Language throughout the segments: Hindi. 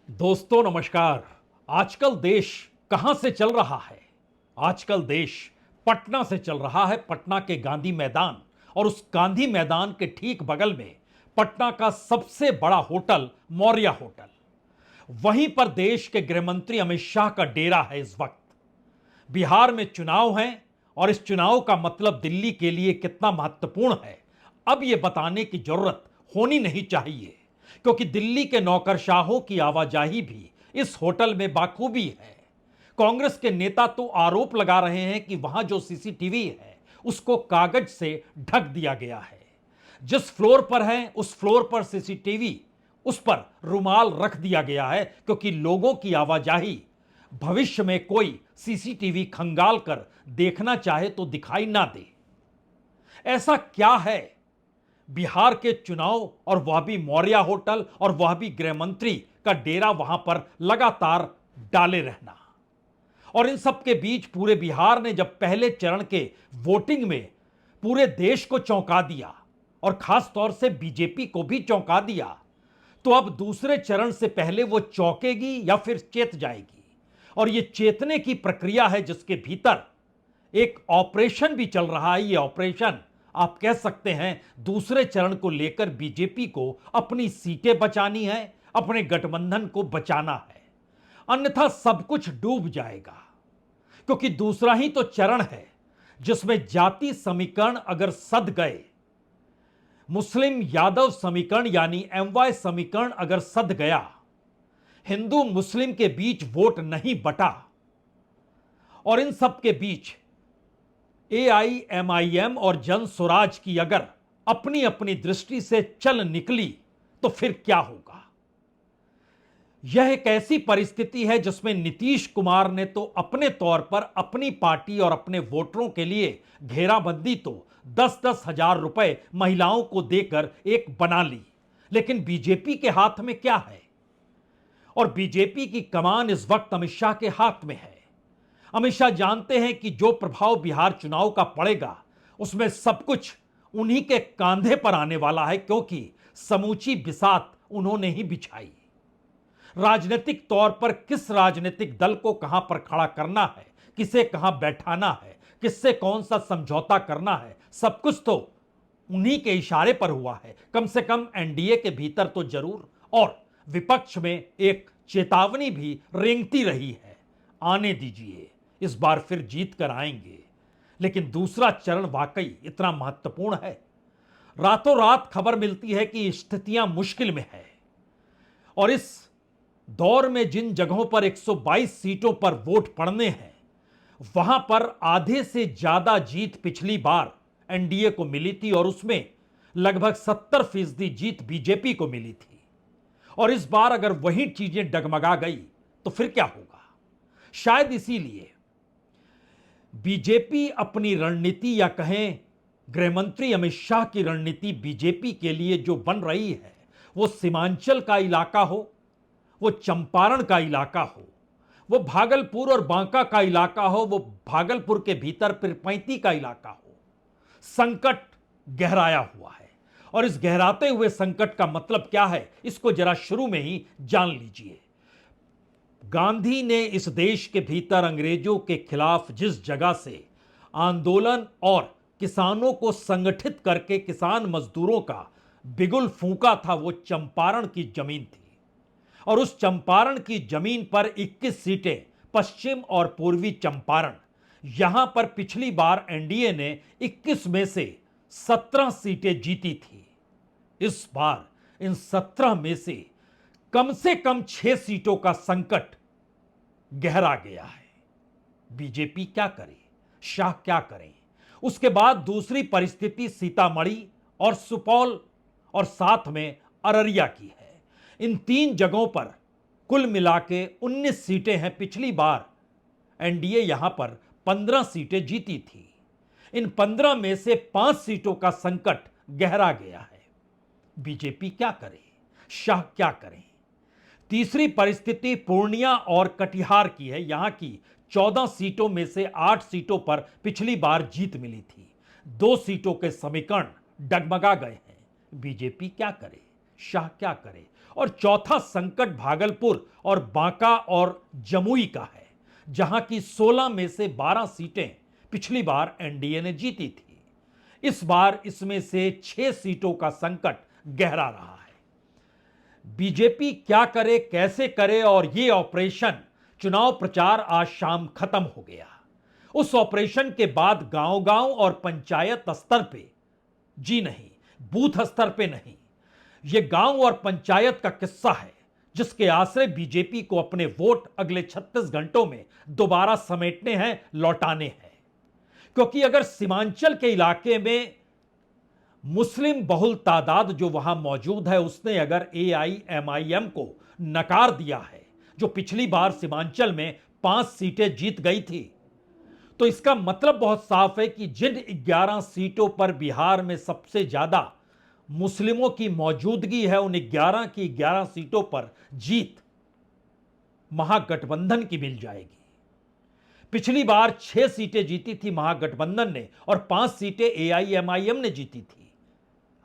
दोस्तों नमस्कार। आजकल देश कहां से चल रहा है? आजकल देश पटना से चल रहा है। पटना के गांधी मैदान और उस गांधी मैदान के ठीक बगल में पटना का सबसे बड़ा होटल मौर्या होटल, वहीं पर देश के गृह मंत्री अमित शाह का डेरा है। इस वक्त बिहार में चुनाव हैं और इस चुनाव का मतलब दिल्ली के लिए कितना महत्वपूर्ण है, अब यह बताने की जरूरत होनी नहीं चाहिए, क्योंकि दिल्ली के नौकरशाहों की आवाजाही भी इस होटल में बाखूबी है। कांग्रेस के नेता तो आरोप लगा रहे हैं कि वहां जो सीसीटीवी है उसको कागज से ढक दिया गया है। जिस फ्लोर पर है उस फ्लोर पर सीसीटीवी, उस पर रुमाल रख दिया गया है, क्योंकि लोगों की आवाजाही भविष्य में कोई सीसीटीवी खंगाल कर देखना चाहे तो दिखाई ना दे। ऐसा क्या है बिहार के चुनाव और वह भी मौर्या होटल और वह भी गृह मंत्री का डेरा वहां पर लगातार डाले रहना? और इन सब के बीच पूरे बिहार ने जब पहले चरण के वोटिंग में पूरे देश को चौंका दिया और खास तौर से बीजेपी को भी चौंका दिया, तो अब दूसरे चरण से पहले वो चौंकेगी या फिर चेत जाएगी? और ये चेतने की प्रक्रिया है जिसके भीतर एक ऑपरेशन भी चल रहा है। ये ऑपरेशन आप कह सकते हैं दूसरे चरण को लेकर बीजेपी को अपनी सीटें बचानी है, अपने गठबंधन को बचाना है, अन्यथा सब कुछ डूब जाएगा। क्योंकि दूसरा ही तो चरण है जिसमें जाति समीकरण अगर सध गए, मुस्लिम यादव समीकरण यानी एमवाय समीकरण अगर सध गया, हिंदू मुस्लिम के बीच वोट नहीं बटा और इन सब के बीच एआईएमआईएम और जन स्वराज की अगर अपनी अपनी दृष्टि से चल निकली तो फिर क्या होगा? यह एक ऐसी परिस्थिति है जिसमें नीतीश कुमार ने तो अपने तौर पर अपनी पार्टी और अपने वोटरों के लिए घेराबंदी तो 10-10 हजार रुपए महिलाओं को देकर एक बना ली, लेकिन बीजेपी के हाथ में क्या है? और बीजेपी की कमान इस वक्त अमित शाह के हाथ में है। अमित शाह जानते हैं कि जो प्रभाव बिहार चुनाव का पड़ेगा उसमें सब कुछ उन्हीं के कांधे पर आने वाला है, क्योंकि समूची बिसात उन्होंने ही बिछाई। राजनीतिक तौर पर किस राजनीतिक दल को कहां पर खड़ा करना है, किसे कहां बैठाना है, किससे कौन सा समझौता करना है, सब कुछ तो उन्हीं के इशारे पर हुआ है। कम से कम एनडीए के भीतर तो जरूर, और विपक्ष में एक चेतावनी भी रेंगती रही है, आने दीजिए, इस बार फिर जीत कर आएंगे। लेकिन दूसरा चरण वाकई इतना महत्वपूर्ण है। रातों रात खबर मिलती है कि स्थितियां मुश्किल में है और इस दौर में जिन जगहों पर 122 सीटों पर वोट पड़ने हैं, वहां पर आधे से ज्यादा जीत पिछली बार एनडीए को मिली थी और उसमें लगभग 70% जीत बीजेपी को मिली थी। और इस बार अगर वही चीजें डगमगा गई तो फिर क्या होगा? शायद इसीलिए बीजेपी अपनी रणनीति, या कहें गृहमंत्री अमित शाह की रणनीति बीजेपी के लिए जो बन रही है, वो सीमांचल का इलाका हो, वो चंपारण का इलाका हो, वो भागलपुर और बांका का इलाका हो, वो भागलपुर के भीतर पीरपैंती का इलाका हो, संकट गहराया हुआ है। और इस गहराते हुए संकट का मतलब क्या है, इसको जरा शुरू में ही जान लीजिए। गांधी ने इस देश के भीतर अंग्रेजों के खिलाफ जिस जगह से आंदोलन और किसानों को संगठित करके किसान मजदूरों का बिगुल फूंका था, वो चंपारण की जमीन थी। और उस चंपारण की जमीन पर 21 सीटें पश्चिम और पूर्वी चंपारण, यहां पर पिछली बार एनडीए ने 21 में से 17 सीटें जीती थी। इस बार इन 17 में से कम 6 सीटों का संकट गहरा गया है। बीजेपी क्या करे, शाह क्या करें? उसके बाद दूसरी परिस्थिति सीतामढ़ी और सुपौल और साथ में अररिया की है। इन 3 जगहों पर कुल मिला के 19 सीटें हैं। पिछली बार एनडीए यहां पर 15 सीटें जीती थी। इन 15 में से 5 सीटों का संकट गहरा गया है। बीजेपी क्या करे, शाह क्या करें? तीसरी परिस्थिति पूर्णिया और कटिहार की है। यहां की 14 सीटों में से 8 सीटों पर पिछली बार जीत मिली थी। 2 सीटों के समीकरण डगमगा गए हैं। बीजेपी क्या करे, शाह क्या करे? और चौथा संकट भागलपुर और बांका और जमुई का है, जहां की 16 में से 12 सीटें पिछली बार एनडीए ने जीती थी। इस बार इसमें से 6 सीटों का संकट गहरा रहा है। बीजेपी क्या करे, कैसे करे, और ये ऑपरेशन चुनाव प्रचार आज शाम खत्म हो गया। उस ऑपरेशन के बाद गांव-गांव और पंचायत स्तर पे, जी नहीं, बूथ स्तर पे नहीं, यह गांव और पंचायत का किस्सा है जिसके आश्रय बीजेपी को अपने वोट अगले 36 घंटों में दोबारा समेटने हैं, लौटाने हैं। क्योंकि अगर सीमांचल के इलाके में मुस्लिम बहुल तादाद जो वहां मौजूद है, उसने अगर एआईएमआईएम को नकार दिया है, जो पिछली बार सीमांचल में 5 सीटें जीत गई थी, तो इसका मतलब बहुत साफ है कि जिन 11 सीटों पर बिहार में सबसे ज्यादा मुस्लिमों की मौजूदगी है, उन 11 की 11 सीटों पर जीत महागठबंधन की मिल जाएगी। पिछली बार 6 सीटें जीती थी महागठबंधन ने और 5 सीटें एआईएमआईएम ने जीती थी।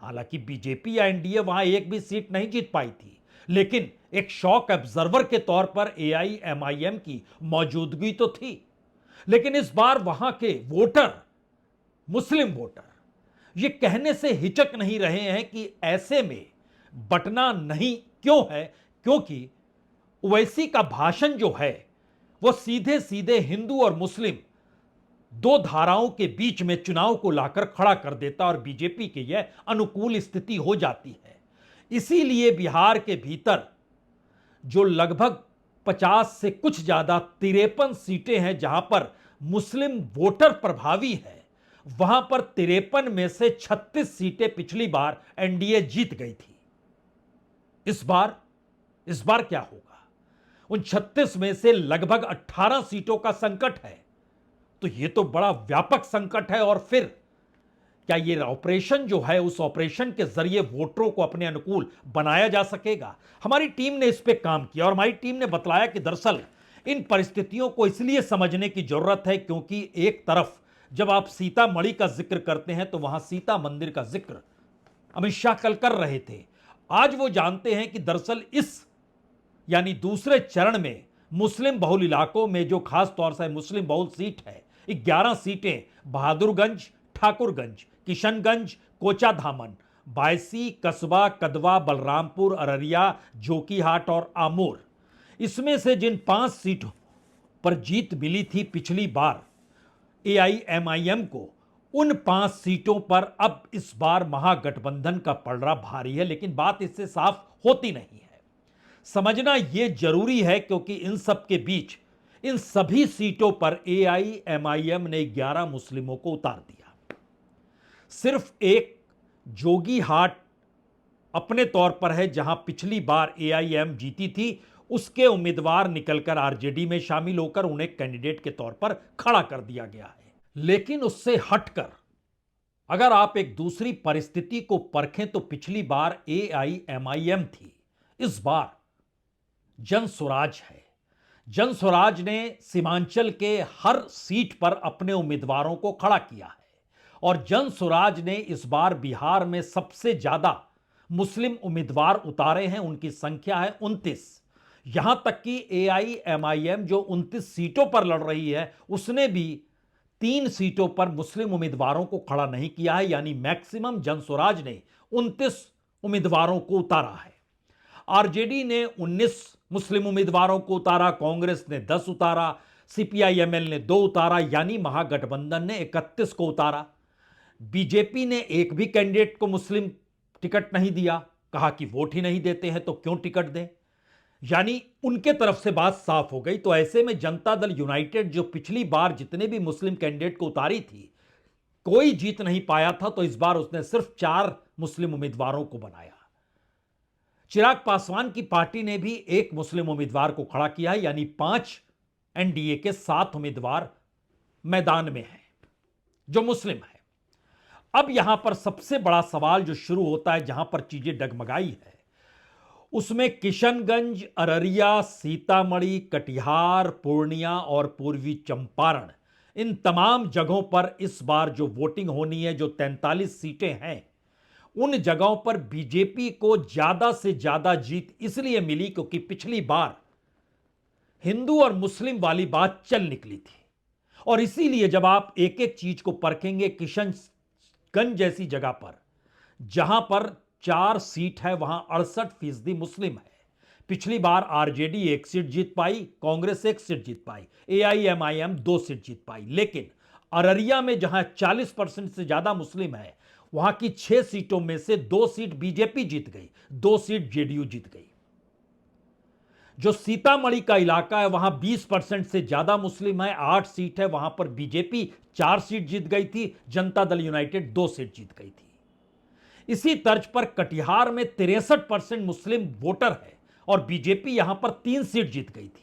हालांकि बीजेपी या एनडीए वहां एक भी सीट नहीं जीत पाई थी, लेकिन एक शॉक ऑब्जर्वर के तौर पर एआईएमआईएम की मौजूदगी तो थी। लेकिन इस बार वहां के वोटर, मुस्लिम वोटर, ये कहने से हिचक नहीं रहे हैं कि ऐसे में बंटना नहीं क्यों है, क्योंकि ओवैसी का भाषण जो है वो सीधे सीधे हिंदू और मुस्लिम दो धाराओं के बीच में चुनाव को लाकर खड़ा कर देता और बीजेपी के यह अनुकूल स्थिति हो जाती है। इसीलिए बिहार के भीतर जो लगभग 50 से कुछ ज्यादा 53 सीटें हैं जहां पर मुस्लिम वोटर प्रभावी है, वहां पर 53 में से 36 सीटें पिछली बार एनडीए जीत गई थी। इस बार क्या होगा? उन 36 में से लगभग 18 सीटों का संकट है, तो यह तो बड़ा व्यापक संकट है। और फिर क्या यह ऑपरेशन जो है, उस ऑपरेशन के जरिए वोटरों को अपने अनुकूल बनाया जा सकेगा? हमारी टीम ने इस पे काम किया और हमारी टीम ने बतलाया कि दरअसल इन परिस्थितियों को इसलिए समझने की जरूरत है क्योंकि एक तरफ जब आप सीतामढ़ी का जिक्र करते हैं तो वहां सीता मंदिर का जिक्र अमित शाह कल कर रहे थे। आज वो जानते हैं कि दरअसल इस यानी दूसरे चरण में मुस्लिम बहुल इलाकों में जो खास तौर से मुस्लिम बहुल सीट है, 11 सीटें बहादुरगंज, ठाकुरगंज, किशनगंज, कोचाधामन, बायसी, कसबा, कदवा, बलरामपुर, अररिया, जोकीहाट और आमोर, इसमें से जिन 5 सीटों पर जीत मिली थी पिछली बार एआईएमआईएम को, उन 5 सीटों पर अब इस बार महागठबंधन का पलड़ा भारी है। लेकिन बात इससे साफ होती नहीं है। समझना यह जरूरी है क्योंकि इन सब के बीच इन सभी सीटों पर एआईएमआईएम ने 11 मुस्लिमों को उतार दिया। सिर्फ एक जोगीहाट अपने तौर पर है जहां पिछली बार एआईएम जीती थी, उसके उम्मीदवार निकलकर आरजेडी में शामिल होकर उन्हें कैंडिडेट के तौर पर खड़ा कर दिया गया है। लेकिन उससे हटकर अगर आप एक दूसरी परिस्थिति को परखें तो पिछली बार एआईएमआईएम थी, इस बार जनसुराज है। जनसुराज ने सीमांचल के हर सीट पर अपने उम्मीदवारों को खड़ा किया है और जनसुराज ने इस बार बिहार में सबसे ज्यादा मुस्लिम उम्मीदवार उतारे हैं। उनकी संख्या है 29। यहां तक कि एआईएमआईएम जो 29 सीटों पर लड़ रही है, उसने भी 3 सीटों पर मुस्लिम उम्मीदवारों को खड़ा नहीं किया है, यानी मैक्सिमम जनसुराज ने 29 उम्मीदवारों को उतारा है। आरजेडी ने 19 मुस्लिम उम्मीदवारों को उतारा, कांग्रेस ने 10 उतारा, सीपीआईएमएल ने 2 उतारा, यानी महागठबंधन ने 31 को उतारा। बीजेपी ने एक भी कैंडिडेट को मुस्लिम टिकट नहीं दिया, कहा कि वोट ही नहीं देते हैं तो क्यों टिकट दें, यानी उनके तरफ से बात साफ हो गई। तो ऐसे में जनता दल यूनाइटेड जो पिछली बार जितने भी मुस्लिम कैंडिडेट को उतारी थी, कोई जीत नहीं पाया था, तो इस बार उसने सिर्फ 4 मुस्लिम उम्मीदवारों को बनाया। चिराग पासवान की पार्टी ने भी एक मुस्लिम उम्मीदवार को खड़ा किया है, यानी 5 एनडीए के 7 उम्मीदवार मैदान में हैं जो मुस्लिम है। अब यहां पर सबसे बड़ा सवाल जो शुरू होता है, जहां पर चीजें डगमगाई है, उसमें किशनगंज, अररिया, सीतामढ़ी, कटिहार, पूर्णिया और पूर्वी चंपारण, इन तमाम जगहों पर इस बार जो वोटिंग होनी है, जो 43 सीटें हैं, उन जगहों पर बीजेपी को ज्यादा से ज्यादा जीत इसलिए मिली क्योंकि पिछली बार हिंदू और मुस्लिम वाली बात चल निकली थी। और इसीलिए जब आप एक एक चीज को परखेंगे, किशनगंज जैसी जगह पर जहां पर 4 सीट है वहां 68% मुस्लिम है। पिछली बार आरजेडी 1 सीट जीत पाई, कांग्रेस 1 सीट जीत पाई, एआईएमआईएम 2 सीट जीत पाई। लेकिन अररिया में जहां 40% से ज्यादा मुस्लिम है, वहां की 6 सीटों में से 2 सीट बीजेपी जीत गई, 2 सीट जेडीयू जीत गई। जो सीतामढ़ी का इलाका है वहां 20% से ज्यादा मुस्लिम है, 8 सीट है, वहां पर बीजेपी 4 सीट जीत गई थी, जनता दल यूनाइटेड 2 सीट जीत गई थी। इसी तर्ज पर कटिहार में 63% मुस्लिम वोटर है और बीजेपी यहां पर 3 सीट जीत गई थी।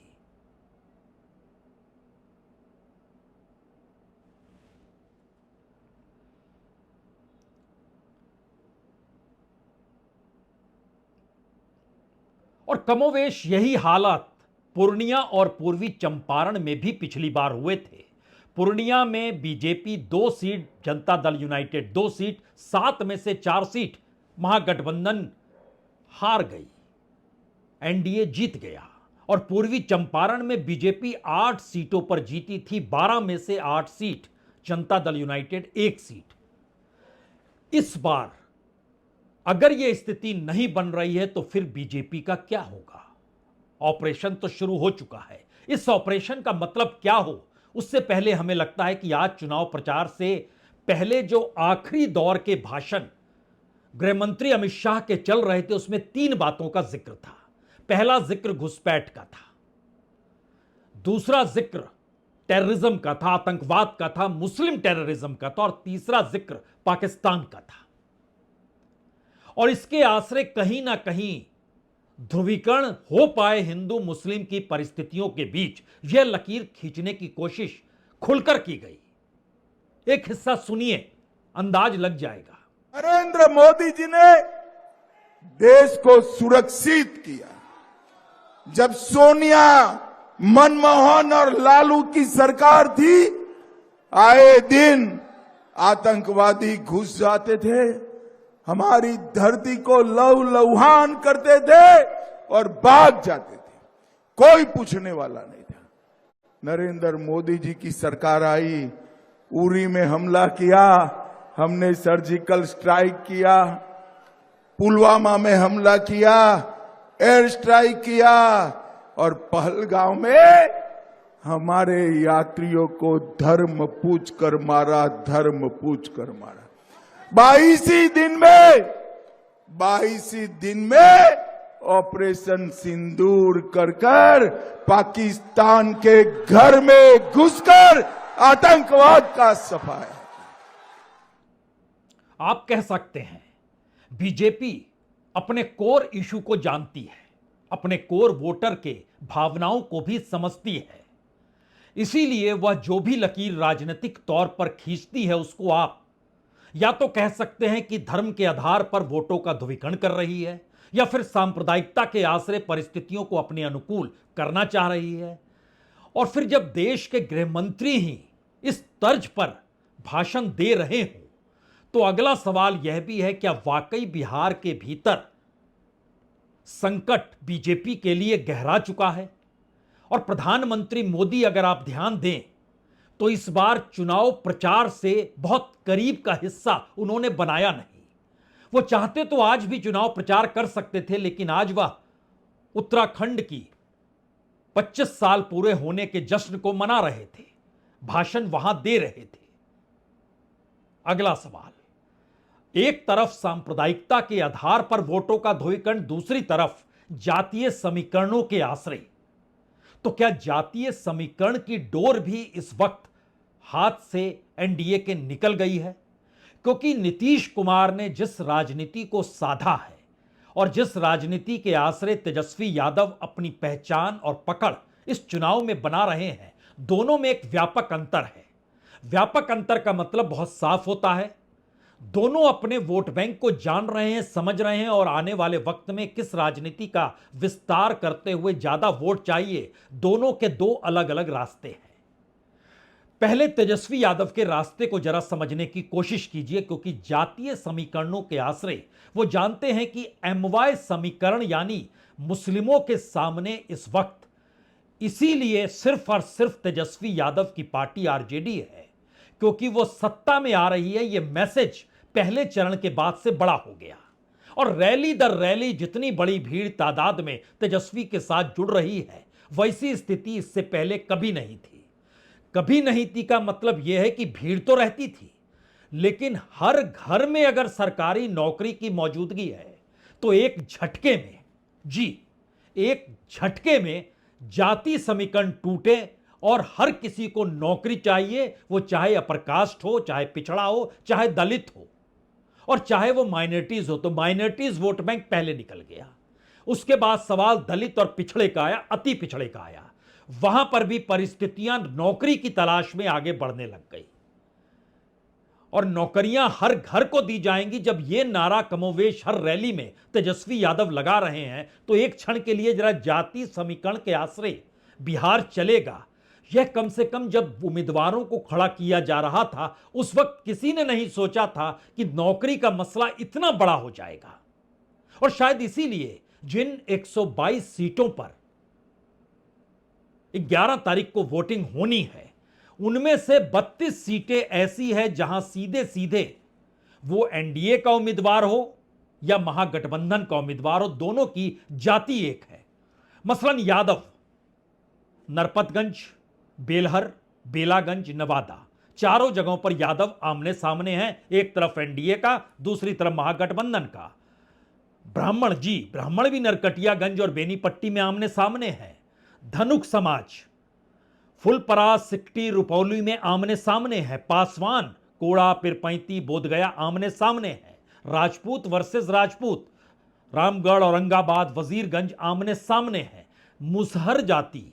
और कमोवेश यही हालात पूर्णिया और पूर्वी चंपारण में भी पिछली बार हुए थे। पूर्णिया में BJP 2 seat, Janata Dal United 2 seat, 7 में से 4 सीट महागठबंधन हार गई, एनडीए जीत गया। और पूर्वी चंपारण में बीजेपी 8 सीटों पर जीती थी, 12 में से 8 seat, Janata Dal United 1 seat. इस बार अगर यह स्थिति नहीं बन रही है तो फिर बीजेपी का क्या होगा? ऑपरेशन तो शुरू हो चुका है। इस ऑपरेशन का मतलब क्या हो, उससे पहले हमें लगता है कि आज चुनाव प्रचार से पहले जो आखिरी दौर के भाषण गृहमंत्री अमित शाह के चल रहे थे उसमें 3 बातों का जिक्र था। पहला जिक्र घुसपैठ का था, दूसरा जिक्र टेररिज्म का था, आतंकवाद का था, मुस्लिम टेररिज्म का था, और तीसरा जिक्र पाकिस्तान का था। और इसके आश्रय कहीं ना कहीं ध्रुवीकरण हो पाए हिंदू मुस्लिम की परिस्थितियों के बीच यह लकीर खींचने की कोशिश खुलकर की गई। एक हिस्सा सुनिए, अंदाज लग जाएगा। नरेंद्र मोदी जी ने देश को सुरक्षित किया। जब सोनिया, मनमोहन और लालू की सरकार थी, आए दिन आतंकवादी घुस जाते थे, हमारी धरती को लहूलुहान करते थे और भाग जाते थे, कोई पूछने वाला नहीं था। नरेंद्र मोदी जी की सरकार आई, उरी में हमला किया, हमने सर्जिकल स्ट्राइक किया, पुलवामा में हमला किया, एयर स्ट्राइक किया, और पहलगांव में हमारे यात्रियों को धर्म पूछ कर मारा, धर्म पूछ कर मारा। 22 दिन में ऑपरेशन सिंदूर कर पाकिस्तान के घर में घुसकर आतंकवाद का सफाया। आप कह सकते हैं बीजेपी अपने कोर इशू को जानती है, अपने कोर वोटर के भावनाओं को भी समझती है, इसीलिए वह जो भी लकीर राजनीतिक तौर पर खींचती है उसको आप या तो कह सकते हैं कि धर्म के आधार पर वोटों का ध्रुवीकरण कर रही है, या फिर सांप्रदायिकता के आश्रय परिस्थितियों को अपने अनुकूल करना चाह रही है। और फिर जब देश के गृह मंत्री ही इस तर्ज पर भाषण दे रहे हों तो अगला सवाल यह भी है, क्या वाकई बिहार के भीतर संकट बीजेपी के लिए गहरा चुका है? और प्रधानमंत्री मोदी, अगर आप ध्यान दें तो इस बार चुनाव प्रचार से बहुत करीब का हिस्सा उन्होंने बनाया नहीं। वो चाहते तो आज भी चुनाव प्रचार कर सकते थे, लेकिन आज वह उत्तराखंड की 25 साल पूरे होने के जश्न को मना रहे थे, भाषण वहां दे रहे थे। अगला सवाल, एक तरफ सांप्रदायिकता के आधार पर वोटों का ध्रुवीकरण, दूसरी तरफ जातीय समीकरणों के आश्रय। तो क्या जातीय समीकरण की डोर भी इस वक्त हाथ से एनडीए के निकल गई है? क्योंकि नीतीश कुमार ने जिस राजनीति को साधा है और जिस राजनीति के आश्रय तेजस्वी यादव अपनी पहचान और पकड़ इस चुनाव में बना रहे हैं, दोनों में एक व्यापक अंतर है। व्यापक अंतर का मतलब बहुत साफ होता है, दोनों अपने वोट बैंक को जान रहे हैं, समझ रहे हैं, और आने वाले वक्त में किस राजनीति का विस्तार करते हुए ज्यादा वोट चाहिए, दोनों के 2 अलग अलग रास्ते हैं। पहले तेजस्वी यादव के रास्ते को जरा समझने की कोशिश कीजिए, क्योंकि जातीय समीकरणों के आश्रय वो जानते हैं कि एमवाय समीकरण यानी मुस्लिमों के सामने इस वक्त इसीलिए सिर्फ और सिर्फ तेजस्वी यादव की पार्टी आरजेडी है क्योंकि वो सत्ता में आ रही है। ये मैसेज पहले चरण के बाद से बड़ा हो गया और रैली दर रैली जितनी बड़ी भीड़ तादाद में तेजस्वी के साथ जुड़ रही है, वैसी स्थिति इससे पहले कभी नहीं थी। कभी नहीं थी का मतलब यह है कि भीड़ तो रहती थी, लेकिन हर घर में अगर सरकारी नौकरी की मौजूदगी है तो एक झटके में, एक झटके में जाति समीकरण टूटे और हर किसी को नौकरी चाहिए, वो चाहे अपर कास्ट हो, चाहे पिछड़ा हो, चाहे दलित हो और चाहे वो माइनॉरिटीज हो। तो माइनॉरिटीज वोट बैंक पहले निकल गया, उसके बाद सवाल दलित और पिछड़े का आया, अति पिछड़े का आया। वहां पर भी परिस्थितियां नौकरी की तलाश में आगे बढ़ने लग गई और नौकरियां हर घर को दी जाएंगी। जब यह नारा कमोवेश हर रैली में तेजस्वी यादव लगा रहे हैं तो एक क्षण के लिए जरा जाति समीकरण के आश्रय बिहार चलेगा। यह कम से कम जब उम्मीदवारों को खड़ा किया जा रहा था उस वक्त किसी ने नहीं सोचा था कि नौकरी का मसला इतना बड़ा हो जाएगा। और शायद इसीलिए जिन 122 सीटों पर 11 तारीख को वोटिंग होनी है, उनमें से 32 सीटें ऐसी है जहां सीधे सीधे वो एनडीए का उम्मीदवार हो या महागठबंधन का उम्मीदवार हो, दोनों की जाति एक है। मसलन यादव नरपतगंज, बेलहर, बेलागंज, नवादा, चारों जगहों पर यादव आमने सामने हैं। एक तरफ एनडीए का, दूसरी तरफ महागठबंधन का। ब्राह्मण भी नरकटियागंज और बेनीपट्टी में आमने सामने हैं। धनुक समाज फुलपरास, सिकटी, रुपौली में आमने सामने है। पासवान कोड़ा, पिरपैंती, बोधगया आमने सामने है। राजपूत वर्सेस राजपूत, रामगढ़, औरंगाबाद, वजीरगंज आमने सामने है। मुसहर जाति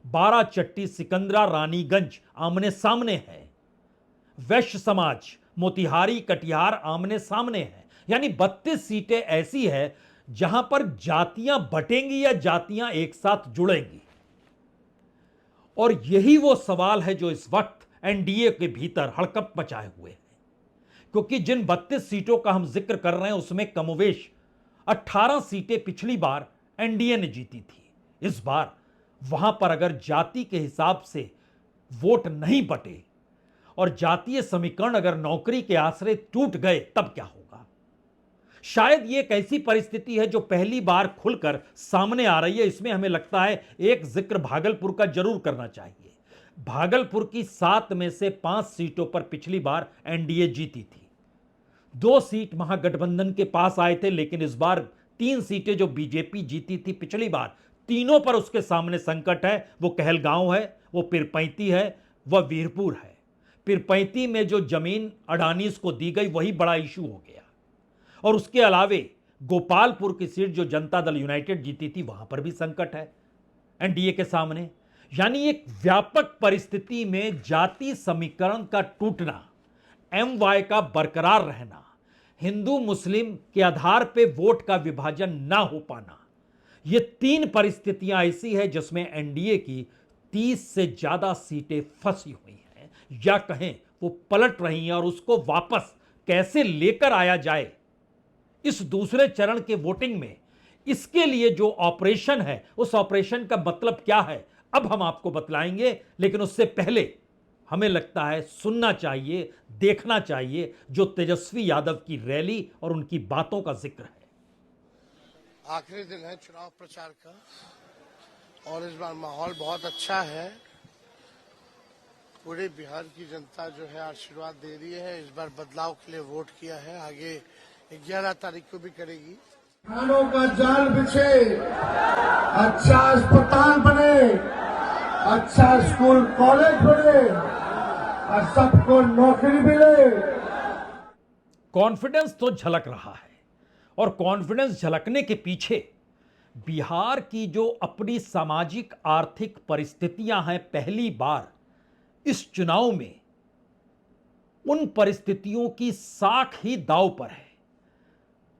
बाराचट्टी, सिकंदरा, रानीगंज आमने सामने है। वैश्य समाज मोतिहारी, कटिहार आमने सामने है। यानी 32 सीटें ऐसी है जहां पर जातियां बटेंगी या जातियां एक साथ जुड़ेंगी। और यही वो सवाल है जो इस वक्त एनडीए के भीतर हड़कंप मचाए हुए है, क्योंकि जिन 32 सीटों का हम जिक्र कर रहे हैं उसमें कमोवेश 18 सीटें पिछली बार एनडीए ने जीती थी। इस बार वहां पर अगर जाति के हिसाब से वोट नहीं बटे और जातीय समीकरण अगर नौकरी के आश्रय टूट गए तब क्या होगा। शायद ये एक ऐसी परिस्थिति है जो पहली बार खुलकर सामने आ रही है। इसमें हमें लगता है एक जिक्र भागलपुर का जरूर करना चाहिए। भागलपुर की 7 में से 5 सीटों पर पिछली बार एनडीए जीती थी। 2 सीट महागठबंधन के पास आए थे, लेकिन इस बार 3 सीटें जो बीजेपी जीती थी पिछली बार, तीनों पर उसके सामने संकट है। वो कहलगांव है, वो पिरपैंती है, वह वीरपुर है। पिरपैंती में जो जमीन अडानीज को दी गई वही बड़ा इशू हो गया और उसके अलावे गोपालपुर की सीट जो जनता दल यूनाइटेड जीती थी वहां पर भी संकट है एनडीए के सामने। यानी एक व्यापक परिस्थिति में जाति समीकरण का टूटना, एमवाय का बरकरार रहना, हिंदू मुस्लिम के आधार पे वोट का विभाजन ना हो पाना, ये 3 परिस्थितियां ऐसी है जिसमें एनडीए की 30 से ज्यादा सीटें फंसी हुई हैं या कहें वो पलट रही हैं। और उसको वापस कैसे लेकर आया जाए इस दूसरे चरण के वोटिंग में, इसके लिए जो ऑपरेशन है उस ऑपरेशन का मतलब क्या है अब हम आपको बतलाएंगे। लेकिन उससे पहले हमें लगता है सुनना चाहिए, देखना चाहिए जो तेजस्वी यादव की रैली और उनकी बातों का जिक्र है। आखिरी दिन है चुनाव प्रचार का और इस बार माहौल बहुत अच्छा है। पूरे बिहार की जनता जो है आशीर्वाद दे रही है। इस बार बदलाव के लिए वोट किया है, आगे 11 तारीख को भी करेगी। खानों का जाल बिछे, अच्छा अस्पताल बने, अच्छा स्कूल कॉलेज बने और सबको नौकरी मिले। कॉन्फिडेंस तो झलक रहा है और कॉन्फिडेंस झलकने के पीछे बिहार की जो अपनी सामाजिक आर्थिक परिस्थितियां हैं, पहली बार इस चुनाव में उन परिस्थितियों की साख ही दांव पर है।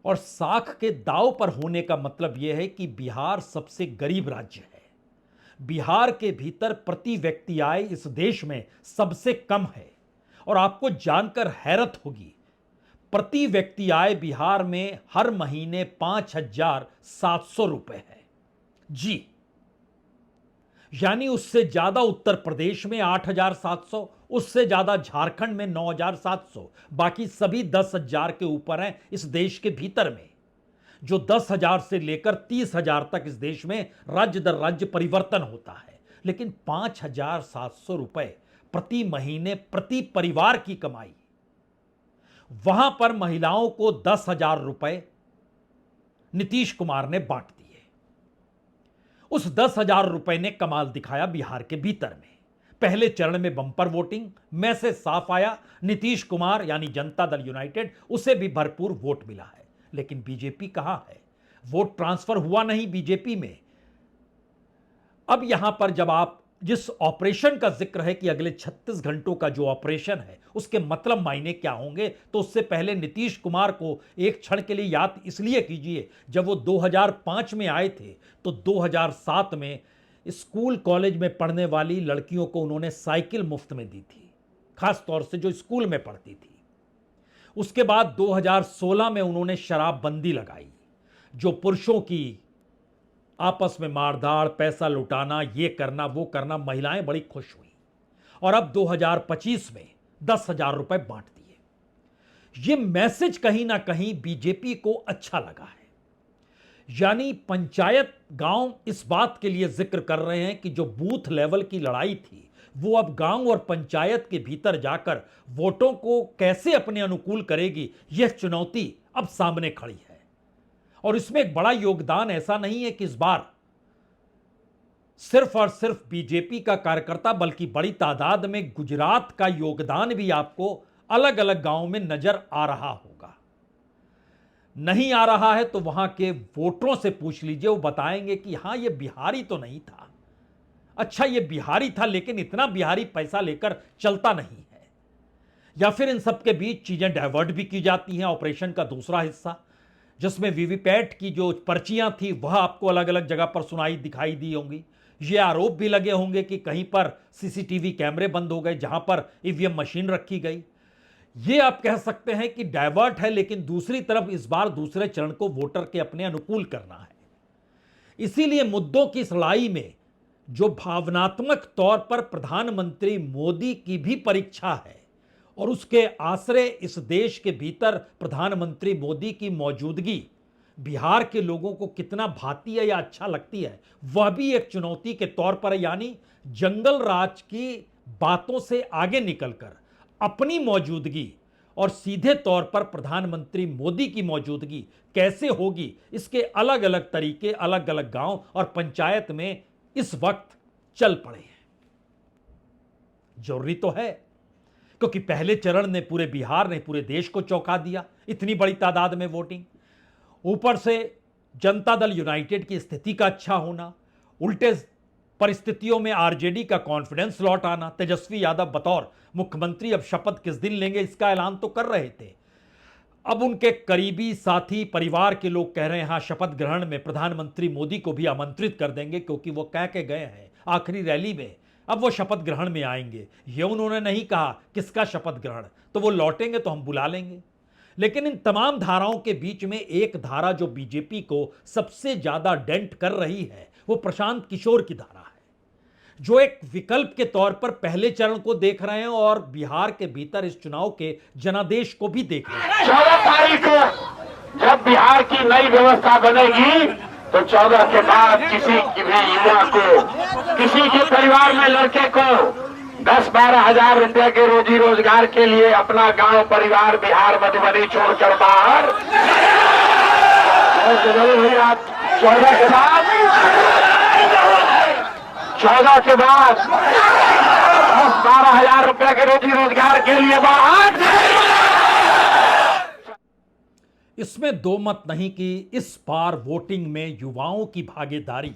और साख के दांव पर होने का मतलब यह है कि बिहार सबसे गरीब राज्य है। बिहार के भीतर प्रति व्यक्ति आय इस देश में सबसे कम है। और आपको जानकर हैरत होगी, प्रति व्यक्ति आय बिहार में हर महीने 5,700 रुपए है। जी, यानी उससे ज्यादा उत्तर प्रदेश में 8,700, उससे ज्यादा झारखंड में 9,700, बाकी सभी 10,000 के ऊपर हैं इस देश के भीतर में। जो 10,000 से लेकर 30,000 तक इस देश में राज्य दर राज्य परिवर्तन होता है, लेकिन 5,700 रुपए प्रति महीने प्रति परिवार की कमाई। वहां पर महिलाओं को 10,000 रुपए नीतीश कुमार ने बांट दिए। उस 10,000 रुपए ने कमाल दिखाया बिहार के भीतर में। पहले चरण में बंपर वोटिंग में से साफ आया, नीतीश कुमार यानी जनता दल यूनाइटेड उसे भी भरपूर वोट मिला है। लेकिन बीजेपी कहां है? वोट ट्रांसफर हुआ नहीं बीजेपी में। अब यहां पर जब आप जिस ऑपरेशन का जिक्र है कि अगले 36 घंटों का जो ऑपरेशन है उसके मतलब मायने क्या होंगे, तो उससे पहले नीतीश कुमार को एक क्षण के लिए याद इसलिए कीजिए, जब वो 2005 में आए थे तो 2007 में स्कूल कॉलेज में पढ़ने वाली लड़कियों को उन्होंने साइकिल मुफ्त में दी थी, खास तौर से जो स्कूल में पढ़ती थी। उसके बाद 2016 में उन्होंने शराबबंदी लगाई, जो पुरुषों की आपस में मारधाड़, पैसा लुटाना, ये करना वो करना, महिलाएं बड़ी खुश हुई। और अब 2025 में 10,000 रुपए बांट दिए। ये मैसेज कहीं ना कहीं बीजेपी को अच्छा लगा है। यानी पंचायत गांव इस बात के लिए जिक्र कर रहे हैं कि जो बूथ लेवल की लड़ाई थी वो अब गांव और पंचायत के भीतर जाकर वोटों को कैसे अपने अनुकूल करेगी, यह चुनौती अब सामने खड़ी है। और इसमें एक बड़ा योगदान ऐसा नहीं है कि इस बार सिर्फ और सिर्फ बीजेपी का कार्यकर्ता, बल्कि बड़ी तादाद में गुजरात का योगदान भी आपको अलग अलग गांवों में नजर आ रहा होगा। नहीं आ रहा है तो वहां के वोटरों से पूछ लीजिए, वो बताएंगे कि हां ये बिहारी तो नहीं था। अच्छा, ये बिहारी था लेकिन इतना बिहारी पैसा लेकर चलता नहीं है। या फिर इन सबके बीच चीजें डाइवर्ट भी की जाती हैं। ऑपरेशन का दूसरा हिस्सा जिसमें वीवीपैट की जो पर्चियां थी वह आपको अलग अलग जगह पर दिखाई दी होंगी। ये आरोप भी लगे होंगे कि कहीं पर सीसीटीवी कैमरे बंद हो गए जहां पर ईवीएम मशीन रखी गई। ये आप कह सकते हैं कि डाइवर्ट है, लेकिन दूसरी तरफ इस बार दूसरे चरण को वोटर के अपने अनुकूल करना है। इसीलिए मुद्दों की इस लड़ाई में जो भावनात्मक तौर पर प्रधानमंत्री मोदी की भी परीक्षा है और उसके आश्रय इस देश के भीतर प्रधानमंत्री मोदी की मौजूदगी बिहार के लोगों को कितना भाती है या अच्छा लगती है, वह भी एक चुनौती के तौर पर है। यानी जंगल राज की बातों से आगे निकलकर अपनी मौजूदगी और सीधे तौर पर प्रधानमंत्री मोदी की मौजूदगी कैसे होगी, इसके अलग अलग तरीके अलग अलग गांव और पंचायत में इस वक्त चल पड़े हैं। जरूरी तो है, क्योंकि पहले चरण ने पूरे बिहार ने पूरे देश को चौंका दिया, इतनी बड़ी तादाद में वोटिंग। ऊपर से जनता दल यूनाइटेड की स्थिति का अच्छा होना, उल्टे परिस्थितियों में आरजेडी का कॉन्फिडेंस लौट आना। तेजस्वी यादव बतौर मुख्यमंत्री अब शपथ किस दिन लेंगे इसका ऐलान तो कर रहे थे। अब उनके करीबी साथी परिवार के लोग कह रहे हैं हाँ, शपथ ग्रहण में प्रधानमंत्री मोदी को भी आमंत्रित कर देंगे, क्योंकि वो कह के गए हैं आखिरी रैली में अब वो शपथ ग्रहण में आएंगे। ये उन्होंने नहीं कहा किसका शपथ ग्रहण, तो वो लौटेंगे तो हम बुला लेंगे। लेकिन इन तमाम धाराओं के बीच में एक धारा जो बीजेपी को सबसे ज्यादा डेंट कर रही है वो प्रशांत किशोर की धारा है, जो एक विकल्प के तौर पर पहले चरण को देख रहे हैं और बिहार के भीतर इस चुनाव के जनादेश को भी देख रहे हैं। 14 तारीख को जब बिहार की नई व्यवस्था बनेगी तो 14 के बाद किसी की भी युवा को, किसी के परिवार में लड़के को 10-12 हजार रुपए के रोजी रोजगार के लिए अपना गांव परिवार बिहार मधुबनी छोड़कर बाहर 14 के बाद 10-12 हजार रुपए के रोजी रोजगार के लिए बाहर। इसमें दो मत नहीं कि इस बार वोटिंग में युवाओं की भागीदारी,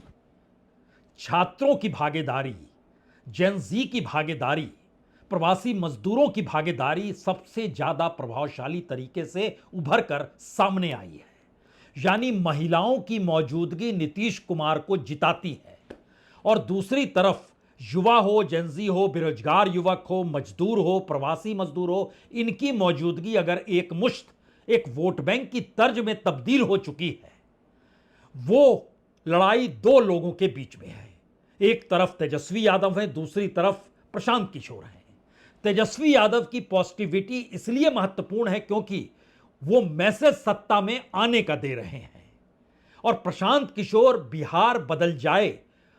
छात्रों की भागीदारी, जेन जी की भागीदारी, प्रवासी मजदूरों की भागीदारी सबसे ज्यादा प्रभावशाली तरीके से उभर कर सामने आई है। यानी महिलाओं की मौजूदगी नीतीश कुमार को जिताती है और दूसरी तरफ युवा हो, जेंजी हो, बेरोजगार युवक हो, मजदूर हो, प्रवासी मजदूर हो, इनकी मौजूदगी अगर एक मुश्त एक वोट बैंक की तर्ज में तब्दील हो चुकी है, वो लड़ाई दो लोगों के बीच में है। एक तरफ तेजस्वी यादव है, दूसरी तरफ प्रशांत किशोर है। तेजस्वी यादव की पॉजिटिविटी इसलिए महत्वपूर्ण है क्योंकि वो मैसेज सत्ता में आने का दे रहे हैं, और प्रशांत किशोर बिहार बदल जाए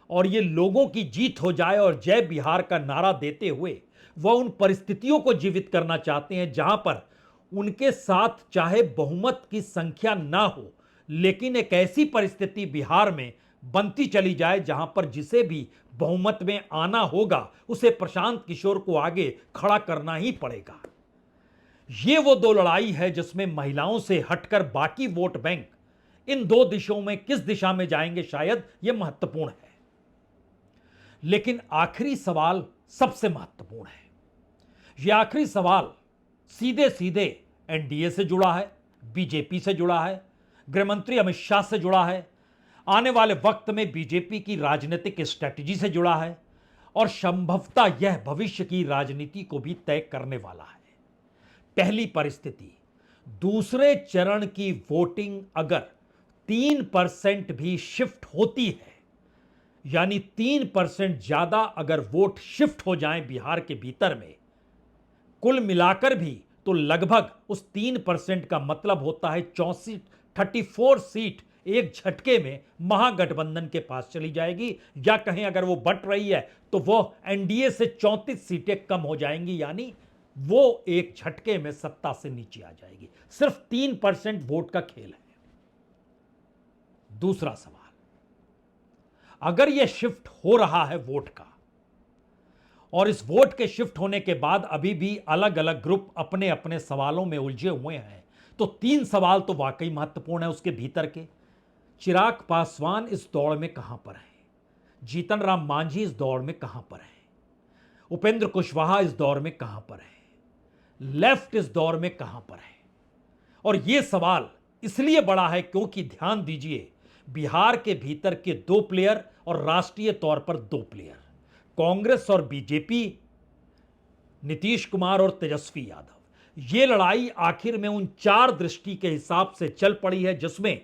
और ये लोगों की जीत हो जाए और जय बिहार का नारा देते हुए वह उन परिस्थितियों को जीवित करना चाहते हैं जहां पर उनके साथ चाहे बहुमत की संख्या ना हो, लेकिन एक ऐसी परिस्थिति बिहार में बनती चली जाए जहां पर जिसे भी बहुमत में आना होगा उसे प्रशांत किशोर को आगे खड़ा करना ही पड़ेगा। ये वो दो लड़ाई है जिसमें महिलाओं से हटकर बाकी वोट बैंक इन दो दिशाओं में किस दिशा में जाएंगे, शायद यह महत्वपूर्ण है। लेकिन आखिरी सवाल सबसे महत्वपूर्ण है। यह आखिरी सवाल सीधे सीधे एनडीए से जुड़ा है, बीजेपी से जुड़ा है, गृहमंत्री अमित शाह से जुड़ा है, आने वाले वक्त में बीजेपी की राजनीतिक स्ट्रेटजी से जुड़ा है और संभवतः यह भविष्य की राजनीति को भी तय करने वाला है। पहली परिस्थिति, दूसरे चरण की वोटिंग अगर 3% भी शिफ्ट होती है, यानी 3% ज्यादा अगर वोट शिफ्ट हो जाएं बिहार के भीतर में, कुल मिलाकर भी तो लगभग उस 3% का मतलब होता है 34 सीट एक झटके में महागठबंधन के पास चली जाएगी, या कहें अगर वो बट रही है तो वो एनडीए से 34 सीटें कम हो जाएंगी, यानी वो एक झटके में सत्ता से नीचे आ जाएगी। सिर्फ 3% वोट का खेल है। दूसरा सवाल, अगर यह शिफ्ट हो रहा है वोट का और इस वोट के शिफ्ट होने के बाद अभी भी अलग अलग ग्रुप अपने अपने सवालों में उलझे हुए हैं, तो 3 सवाल तो वाकई महत्वपूर्ण है उसके भीतर के। चिराग पासवान इस दौड़ में कहां पर है, जीतन राम मांझी इस दौड़ में कहां पर है, उपेंद्र कुशवाहा इस दौर में कहां पर है, लेफ्ट इस दौर में कहां पर है। और यह सवाल इसलिए बड़ा है क्योंकि ध्यान दीजिए, बिहार के भीतर के 2 प्लेयर और राष्ट्रीय तौर पर 2 प्लेयर, कांग्रेस और बीजेपी, नीतीश कुमार और तेजस्वी यादव, यह लड़ाई आखिर में उन 4 दृष्टि के हिसाब से चल पड़ी है जिसमें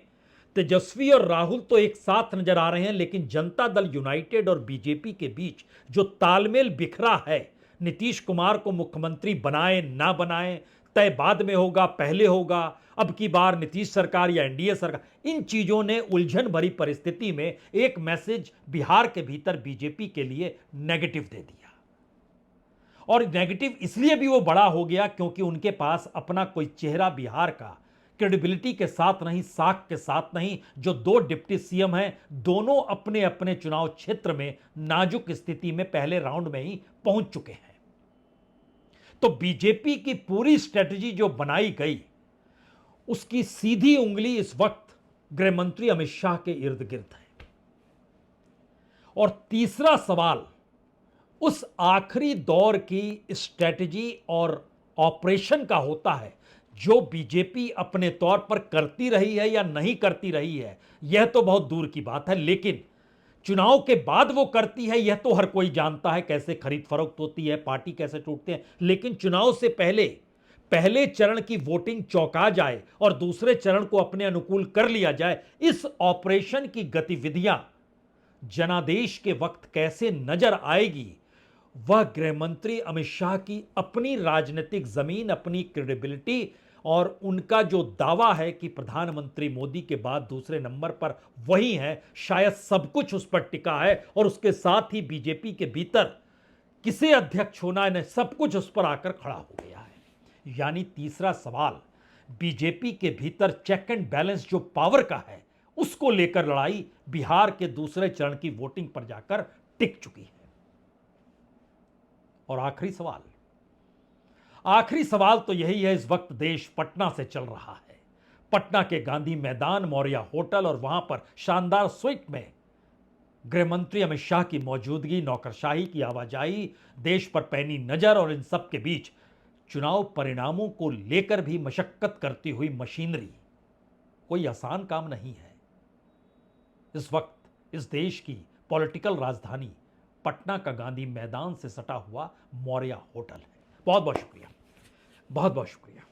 तेजस्वी और राहुल तो एक साथ नजर आ रहे हैं, लेकिन जनता दल यूनाइटेड और बीजेपी के बीच जो तालमेल बिखरा है, नीतीश कुमार को मुख्यमंत्री बनाए ना बनाए तय बाद में होगा, पहले होगा, अब की बार नीतीश सरकार या एनडीए सरकार, इन चीजों ने उलझन भरी परिस्थिति में एक मैसेज बिहार के भीतर बीजेपी के लिए नेगेटिव दे दिया। और नेगेटिव इसलिए भी वो बड़ा हो गया क्योंकि उनके पास अपना कोई चेहरा बिहार का क्रेडिबिलिटी के साथ नहीं, साख के साथ नहीं। जो 2 डिप्टी सीएम हैं, दोनों अपने अपने चुनाव क्षेत्र में नाजुक स्थिति में पहले राउंड में ही पहुंच चुके हैं। तो बीजेपी की पूरी स्ट्रेटजी जो बनाई गई, उसकी सीधी उंगली इस वक्त गृहमंत्री अमित शाह के इर्द गिर्द है। और तीसरा सवाल उस आखिरी दौर की स्ट्रेटजी और ऑपरेशन का होता है जो बीजेपी अपने तौर पर करती रही है या नहीं करती रही है, यह तो बहुत दूर की बात है, लेकिन चुनाव के बाद वो करती है यह तो हर कोई जानता है, कैसे खरीद फरोख्त होती है, पार्टी कैसे टूटते हैं। लेकिन चुनाव से पहले चरण की वोटिंग चौंका जाए और दूसरे चरण को अपने अनुकूल कर लिया जाए, इस ऑपरेशन की गतिविधियां जनादेश के वक्त कैसे नजर आएगी, वह गृहमंत्री अमित शाह की अपनी राजनीतिक जमीन, अपनी क्रेडिबिलिटी और उनका जो दावा है कि प्रधानमंत्री मोदी के बाद दूसरे नंबर पर वही है, शायद सब कुछ उस पर टिका है। और उसके साथ ही बीजेपी के भीतर किसे अध्यक्ष होना है, सब कुछ उस पर आकर खड़ा हो गया है। यानी तीसरा सवाल, बीजेपी के भीतर चेक एंड बैलेंस जो पावर का है, उसको लेकर लड़ाई बिहार के दूसरे चरण की वोटिंग पर जाकर टिक चुकी है। और आखिरी सवाल तो यही है, इस वक्त देश पटना से चल रहा है। पटना के गांधी मैदान, मौर्या होटल और वहां पर शानदार स्वीट में गृहमंत्री अमित शाह की मौजूदगी, नौकरशाही की आवाजाही, देश पर पैनी नजर और इन सब के बीच चुनाव परिणामों को लेकर भी मशक्कत करती हुई मशीनरी कोई आसान काम नहीं है। इस वक्त इस देश की पॉलिटिकल राजधानी पटना का गांधी मैदान से सटा हुआ मौर्या होटल है। बहुत बहुत शुक्रिया, बहुत बहुत शुक्रिया।